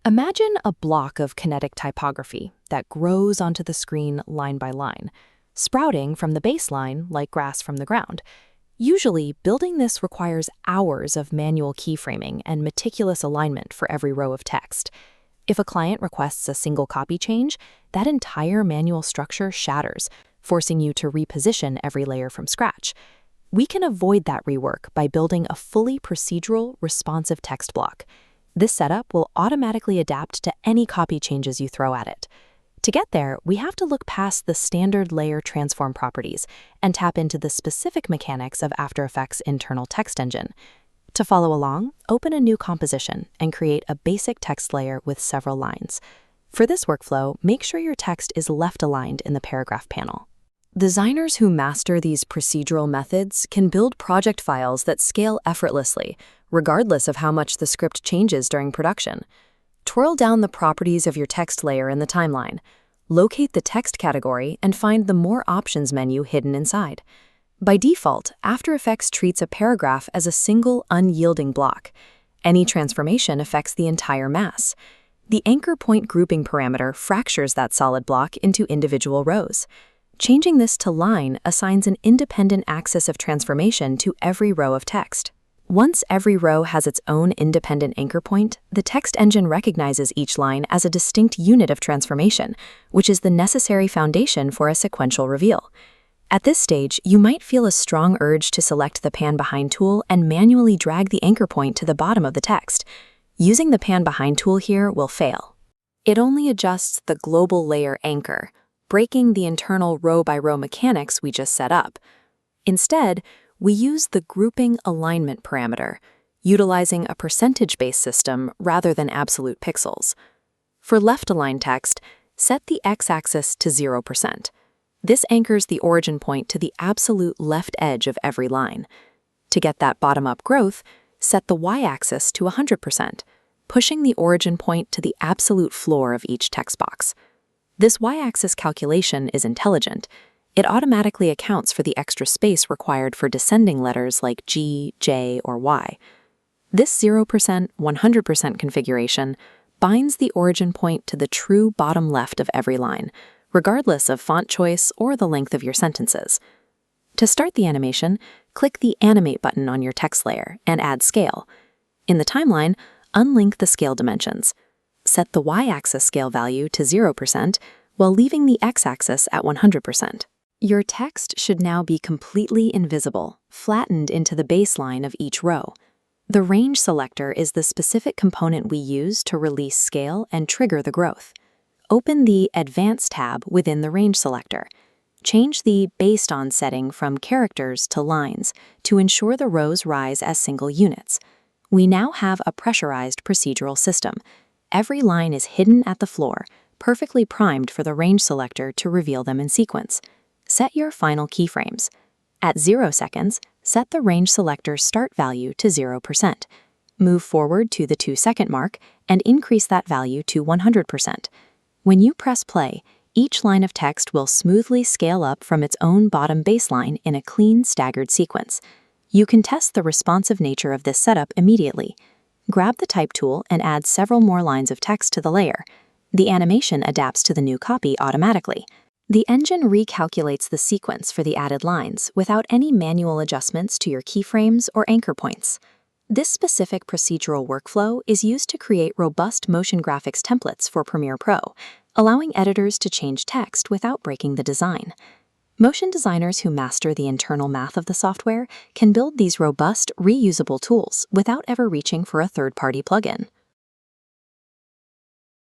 Imagine a block of kinetic typography that grows onto the screen line by line, sprouting from the baseline like grass from the ground. Usually, building this requires hours of manual keyframing and meticulous alignment for every row of text. If a client requests a single copy change, that entire manual structure shatters, forcing you to reposition every layer from scratch. We can avoid that rework by building a fully procedural, responsive text block. This setup will automatically adapt to any copy changes you throw at it. To get there, we have to look past the standard layer transform properties and tap into the specific mechanics of After Effects' internal text engine. To follow along, open a new composition and create a basic text layer with several lines. For this workflow, make sure your text is left-aligned in the paragraph panel. Designers who master these procedural methods can build project files that scale effortlessly, regardless of how much the script changes during production. Twirl down the properties of your text layer in the timeline. Locate the text category and find the More Options menu hidden inside. By default, After Effects treats a paragraph as a single, unyielding block. Any transformation affects the entire mass. The anchor point grouping parameter fractures that solid block into individual rows. Changing this to line assigns an independent axis of transformation to every row of text. Once every row has its own independent anchor point, the text engine recognizes each line as a distinct unit of transformation, which is the necessary foundation for a sequential reveal. At this stage, you might feel a strong urge to select the Pan Behind tool and manually drag the anchor point to the bottom of the text. Using the Pan Behind tool here will fail. It only adjusts the global layer anchor, breaking the internal row-by-row mechanics we just set up. Instead, we use the grouping alignment parameter, utilizing a percentage-based system rather than absolute pixels. For left-aligned text, set the x-axis to 0%. This anchors the origin point to the absolute left edge of every line. To get that bottom-up growth, set the y-axis to 100%, pushing the origin point to the absolute floor of each text box. This y-axis calculation is intelligent. It automatically accounts for the extra space required for descending letters like G, J, or Y. This 0%, 100% configuration binds the origin point to the true bottom left of every line, regardless of font choice or the length of your sentences. To start the animation, click the Animate button on your text layer and add scale. In the timeline, unlink the scale dimensions. Set the y-axis scale value to 0% while leaving the x-axis at 100%. Your text should now be completely invisible, flattened into the baseline of each row. The range selector is the specific component we use to release scale and trigger the growth. Open the Advanced tab within the range selector. Change the Based On setting from characters to lines to ensure the rows rise as single units. We now have a pressurized procedural system. Every line is hidden at the floor, perfectly primed for the range selector to reveal them in sequence. Set your final keyframes. At 0 seconds, set the range selector's start value to 0%. Move forward to the 2-second mark and increase that value to 100%. When you press play, each line of text will smoothly scale up from its own bottom baseline in a clean, staggered sequence. You can test the responsive nature of this setup immediately. Grab the Type tool and add several more lines of text to the layer. The animation adapts to the new copy automatically. The engine recalculates the sequence for the added lines without any manual adjustments to your keyframes or anchor points. This specific procedural workflow is used to create robust motion graphics templates for Premiere Pro, allowing editors to change text without breaking the design. Motion designers who master the internal math of the software can build these robust, reusable tools without ever reaching for a third-party plugin.